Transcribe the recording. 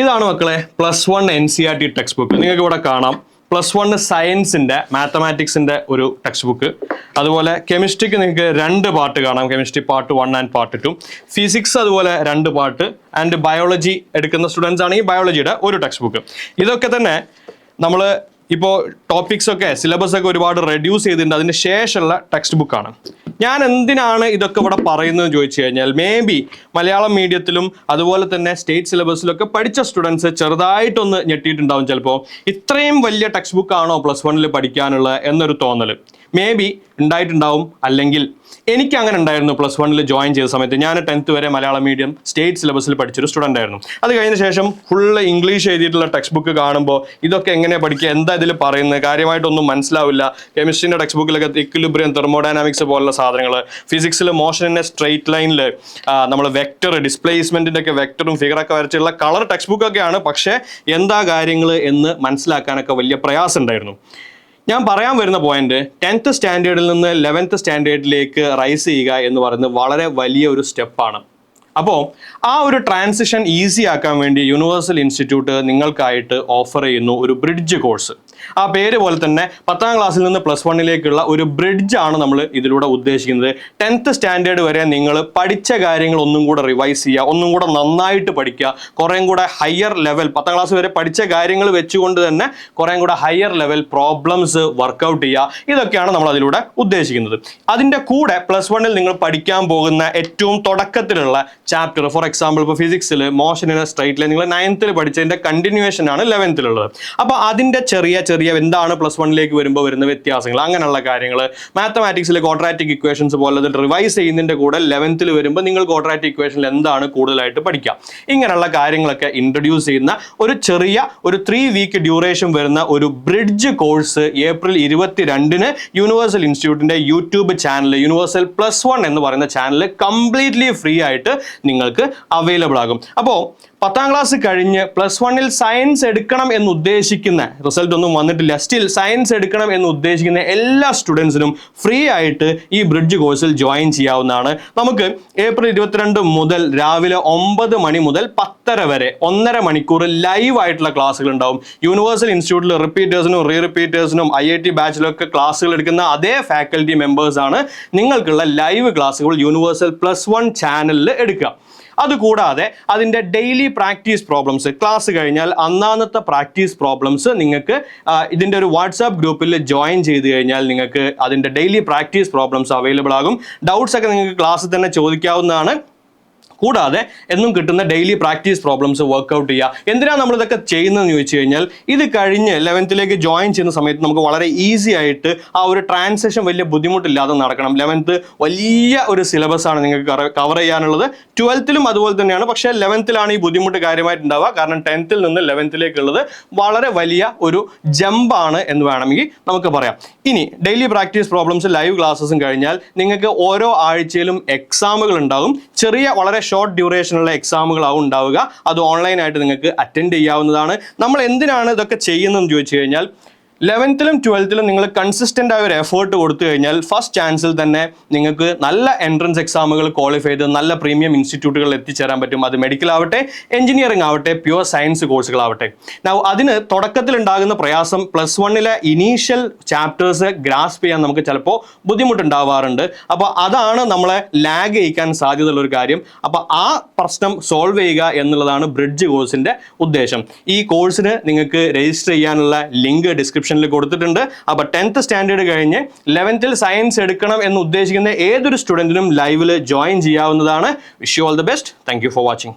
ഇതാണ് മക്കളെ +1 NCERT text book. നിങ്ങൾക്ക് ഇവിടെ കാണാം +1 സയൻസിൻ്റെ മാത്തമാറ്റിക്സിൻ്റെ ഒരു ടെക്സ്റ്റ് ബുക്ക്. അതുപോലെ കെമിസ്ട്രിക്ക് നിങ്ങൾക്ക് 2 പാർട്ട് കാണാം, chemistry part 1 and part 2. Physics അതുപോലെ 2 പാർട്ട്, ആൻഡ് ബയോളജി എടുക്കുന്ന സ്റ്റുഡൻസ് ആണെങ്കിൽ ബയോളജിയുടെ ഒരു ടെക്സ്റ്റ് ബുക്ക്. ഇതൊക്കെ തന്നെ നമ്മൾ ഇപ്പോൾ ടോപ്പിക്സ് ഒക്കെ സിലബസ് ഒക്കെ ഒരുപാട് റെഡ്യൂസ് ചെയ്തിട്ടുണ്ട്. അതിന് ശേഷമുള്ള ടെക്സ്റ്റ് ബുക്കാണ്. ഞാൻ എന്തിനാണ് ഇതൊക്കെ ഇവിടെ പറയുന്നത് ചോദിച്ചു കഴിഞ്ഞാൽ, മേ ബി മലയാളം മീഡിയത്തിലും അതുപോലെ തന്നെ സ്റ്റേറ്റ് സിലബസിലൊക്കെ പഠിച്ച സ്റ്റുഡൻസ് ചെറുതായിട്ടൊന്ന് ഞെട്ടിയിട്ടുണ്ടാവും. ചിലപ്പോൾ ഇത്രയും വലിയ ടെക്സ്റ്റ് ബുക്ക് ആണോ +1 പഠിക്കാനുള്ള എന്നൊരു തോന്നൽ മേ ബി ഉണ്ടായിട്ടുണ്ടാവും. അല്ലെങ്കിൽ എനിക്ക് അങ്ങനെ ഉണ്ടായിരുന്നു. +1 ജോയിൻ ചെയ്ത സമയത്ത് ഞാൻ 10th വരെ മലയാളം മീഡിയം സ്റ്റേറ്റ് സിലബസിൽ പഠിച്ചൊരു സ്റ്റുഡൻ്റ് ആയിരുന്നു. അത് കഴിഞ്ഞ ശേഷം ഫുള്ള് ഇംഗ്ലീഷ് എഴുതിയിട്ടുള്ള ടെക്സ്റ്റ് ബുക്ക് കാണുമ്പോൾ ഇതൊക്കെ എങ്ങനെ പഠിക്കുക, എന്താ ഇതിൽ പറയുന്നത്, കാര്യമായിട്ടൊന്നും മനസ്സിലാവില്ല. കെമിസ്ട്രീൻ്റെ ടെക്സ്റ്റ് ബുക്കിലൊക്കെ ഇക്വിലിബ്രിയം, തെർമോഡൈനാമിക്സ് പോലുള്ള സാധനങ്ങൾ, ഫിസിക്സിൽ മോഷനിൻ്റെ സ്ട്രെയിറ്റ് ലൈനിൽ നമ്മൾ വെക്ടർ, ഡിസ്പ്ലേസ്മെൻറ്റിൻ്റെ ഒക്കെ വെക്ടറും ഫിഗറൊക്കെ വരച്ചുള്ള കളർ ടെക്സ്റ്റ് ബുക്കൊക്കെയാണ്. പക്ഷേ എന്താ കാര്യങ്ങൾ എന്ന് മനസ്സിലാക്കാനൊക്കെ വലിയ പ്രയാസം ഉണ്ടായിരുന്നു. ഞാൻ പറയാൻ വരുന്ന പോയിന്റ് 10th സ്റ്റാൻഡേർഡിൽ നിന്ന് 11th സ്റ്റാൻഡേർഡിലേക്ക് റൈസ് ചെയ്യുക എന്ന് പറയുന്നത് വളരെ വലിയ ഒരു സ്റ്റെപ്പാണ്. അപ്പോൾ ആ ഒരു ട്രാൻസിഷൻ ഈസി ആക്കാൻ വേണ്ടി യൂണിവേഴ്സൽ ഇൻസ്റ്റിറ്റ്യൂട്ട് നിങ്ങൾക്കായിട്ട് ഓഫർ ചെയ്യുന്നു ഒരു ബ്രിഡ്ജ് കോഴ്സ്. ആ പേര് പോലെ തന്നെ 10ാം ക്ലാസ്സിൽ നിന്ന് +1 ഒരു ബ്രിഡ്ജാണ് നമ്മൾ ഇതിലൂടെ ഉദ്ദേശിക്കുന്നത്. 10th സ്റ്റാൻഡേർഡ് വരെ നിങ്ങൾ പഠിച്ച കാര്യങ്ങൾ ഒന്നും കൂടെ റിവൈസ് ചെയ്യുക, ഒന്നും കൂടെ നന്നായിട്ട് പഠിക്കുക, കുറേം കൂടെ ഹയർ ലെവൽ 10ാം ക്ലാസ് വരെ പഠിച്ച കാര്യങ്ങൾ വെച്ചുകൊണ്ട് തന്നെ കുറേം കൂടെ ഹയർ ലെവൽ പ്രോബ്ലംസ് വർക്കൗട്ട് ചെയ്യുക. ഇതൊക്കെയാണ് നമ്മൾ അതിലൂടെ ഉദ്ദേശിക്കുന്നത്. അതിൻ്റെ കൂടെ +1 നിങ്ങൾ പഠിക്കാൻ പോകുന്ന ഏറ്റവും തുടക്കത്തിലുള്ള ചാപ്റ്റർ, ഫോർ എക്സാമ്പിൾ ഇപ്പോൾ ഫിസിക്സിൽ മോഷനിന് സ്ട്രെയിറ്റ് ലൈൻ നിങ്ങൾ 9th പഠിച്ചതിൻ്റെ കണ്ടിന്യൂവേഷൻ ആണ് 11th അപ്പോൾ അതിൻ്റെ ചെറിയ എന്താണ് +1 വരുമ്പോൾ വരുന്ന വ്യത്യാസങ്ങൾ, അങ്ങനെയുള്ള കാര്യങ്ങൾ. മാത്തമാറ്റിക്സിലെ ക്വാഡ്രാറ്റിക് ഇക്വേഷൻസ് പോലെ റിവൈസ് ചെയ്യുന്നതിൻ്റെ കൂടെ 11th വരുമ്പോൾ നിങ്ങൾ ക്വാഡ്രാറ്റിക് ഇക്വേഷനിൽ എന്താണ് കൂടുതലായിട്ട് പഠിക്കുക, ഇങ്ങനെയുള്ള കാര്യങ്ങളൊക്കെ ഇൻട്രൊഡ്യൂസ് ചെയ്യുന്ന ഒരു 3 വീക്ക് ഡ്യൂറേഷൻ വരുന്ന ഒരു ബ്രിഡ്ജ് കോഴ്സ് ഏപ്രിൽ 22 യൂണിവേഴ്സൽ ഇൻസ്റ്റിറ്റ്യൂട്ടിൻ്റെ യൂട്യൂബ് ചാനൽ യൂണിവേഴ്സൽ +1 എന്ന് പറയുന്ന ചാനൽ കംപ്ലീറ്റ്ലി ഫ്രീ ആയിട്ട് നിങ്ങൾക്ക് അവൈലബിൾ ആകും. അപ്പോൾ 10ാം ക്ലാസ് കഴിഞ്ഞ് +1 സയൻസ് എടുക്കണം എന്ന് ഉദ്ദേശിക്കുന്ന, റിസൾട്ട് ഒന്നും വന്നിട്ടില്ല, സ്റ്റിൽ സയൻസ് എടുക്കണം എന്ന് ഉദ്ദേശിക്കുന്ന എല്ലാ സ്റ്റുഡൻസിനും ഫ്രീ ആയിട്ട് ഈ ബ്രിഡ്ജ് കോഴ്സിൽ ജോയിൻ ചെയ്യാവുന്നതാണ്. നമുക്ക് ഏപ്രിൽ 22 മുതൽ രാവിലെ 9 മണി മുതൽ 10:30 വരെ 1.5 മണിക്കൂർ ലൈവ് ആയിട്ടുള്ള ക്ലാസ്സുകൾ ഉണ്ടാവും. യൂണിവേഴ്സൽ ഇൻസ്റ്റിറ്റ്യൂട്ടിൽ റിപ്പീറ്റേഴ്സിനും റിപ്പീറ്റേഴ്സിനും IIT ബാച്ചിലൊക്കെ ക്ലാസ്സുകൾ എടുക്കുന്ന അതേ ഫാക്കൽറ്റി മെമ്പേഴ്സാണ് നിങ്ങൾക്കുള്ള ലൈവ് ക്ലാസ്സുകൾ യൂണിവേഴ്സൽ +1 ചാനലിൽ എടുക്കുക. അതുകൂടാതെ അതിൻ്റെ ഡെയിലി പ്രാക്ടീസ് പ്രോബ്ലംസ്, ക്ലാസ് കഴിഞ്ഞാൽ അന്നാന്നത്തെ പ്രാക്ടീസ് പ്രോബ്ലംസ് നിങ്ങൾക്ക് ഇതിൻ്റെ ഒരു വാട്സാപ്പ് ഗ്രൂപ്പിൽ ജോയിൻ ചെയ്ത് കഴിഞ്ഞാൽ നിങ്ങൾക്ക് അതിൻ്റെ ഡെയിലി പ്രാക്ടീസ് പ്രോബ്ലംസ് അവൈലബിൾ ആകും. ഡൗട്ട്സ് ഒക്കെ നിങ്ങൾക്ക് ക്ലാസ്സിൽ തന്നെ ചോദിക്കാവുന്നതാണ്. കൂടാതെ എന്നും കിട്ടുന്ന ഡെയിലി പ്രാക്ടീസ് പ്രോബ്ലംസ് വർക്കൗട്ട് ചെയ്യുക. എന്തിനാണ് നമ്മളിതൊക്കെ ചെയ്യുന്നതെന്ന് ചോദിച്ചു കഴിഞ്ഞാൽ, ഇത് കഴിഞ്ഞ് 11th ജോയിൻ ചെയ്യുന്ന സമയത്ത് നമുക്ക് വളരെ ഈസി ആയിട്ട് ആ ഒരു ട്രാൻസിഷൻ വലിയ ബുദ്ധിമുട്ടില്ലാതെ നടക്കണം. 11th വലിയ ഒരു സിലബസ് ആണ് നിങ്ങൾക്ക് കവർ ചെയ്യാനുള്ളത്. 12th അതുപോലെ തന്നെയാണ്. പക്ഷേ 11th ഈ ബുദ്ധിമുട്ട് കാര്യമായിട്ടുണ്ടാവുക. കാരണം 10th നിന്ന് 11th വളരെ വലിയ ഒരു ജമ്പാണ് എന്ന് വേണമെങ്കിൽ നമുക്ക് പറയാം. ഇനി ഡെയിലി പ്രാക്ടീസ് പ്രോബ്ലംസ് ലൈവ് ക്ലാസ്സസും കഴിഞ്ഞാൽ നിങ്ങൾക്ക് ഓരോ ആഴ്ചയിലും എക്സാമുകൾ ഉണ്ടാകും. വളരെ ഷോർട്ട് ഡ്യൂറേഷനുള്ള എക്സാമുകളാവും ഉണ്ടാവുക. അത് ഓൺലൈനായിട്ട് നിങ്ങൾക്ക് അറ്റൻഡ് ചെയ്യാവുന്നതാണ്. നമ്മൾ എന്തിനാണ് ഇതൊക്കെ ചെയ്യുന്നതെന്ന് ചോദിച്ചു കഴിഞ്ഞാൽ, 11th 12th നിങ്ങൾ കൺസിസ്റ്റൻ്റ് ആയ ഒരു എഫേർട്ട് കൊടുത്തു കഴിഞ്ഞാൽ ഫസ്റ്റ് ചാൻസിൽ തന്നെ നിങ്ങൾക്ക് നല്ല എൻട്രൻസ് എക്സാമുകൾ ക്വാളിഫൈ ചെയ്ത് നല്ല പ്രീമിയം ഇൻസ്റ്റിറ്റ്യൂട്ടുകളിൽ എത്തിച്ചേരാൻ പറ്റും. അത് മെഡിക്കൽ ആവട്ടെ, എഞ്ചിനീയറിംഗ് ആവട്ടെ, പ്യുവർ സയൻസ് കോഴ്സുകളാവട്ടെ. അതിന് തുടക്കത്തിൽ ഉണ്ടാകുന്ന പ്രയാസം +1 ഇനീഷ്യൽ ചാപ്റ്റേഴ്സ് ഗ്രാസ്പ് ചെയ്യാൻ നമുക്ക് ചിലപ്പോൾ ബുദ്ധിമുട്ടുണ്ടാവാറുണ്ട്. അപ്പോൾ അതാണ് നമ്മളെ ലാഗ് ചെയ്യിക്കാൻ സാധ്യതയുള്ള ഒരു കാര്യം. അപ്പോൾ ആ പ്രശ്നം സോൾവ് ചെയ്യുക എന്നുള്ളതാണ് ബ്രിഡ്ജ് കോഴ്സിൻ്റെ ഉദ്ദേശം. ഈ കോഴ്സിന് നിങ്ങൾക്ക് രജിസ്റ്റർ ചെയ്യാനുള്ള ലിങ്ക് ഡിസ്ക്രിപ്ഷനിൽ കൊടുത്തിട്ടുണ്ട്. അപ്പോൾ 10th സ്റ്റാൻഡേർഡ് കഴിഞ്ഞ് 11th സയൻസ് എടുക്കണം എന്ന് ഉദ്ദേശിക്കുന്ന ഏതൊരു സ്റ്റുഡൻറ്റിനും ലൈവിൽ ജോയിൻ ചെയ്യാവുന്നതാണ്. Wish you all the best. Thank you for watching.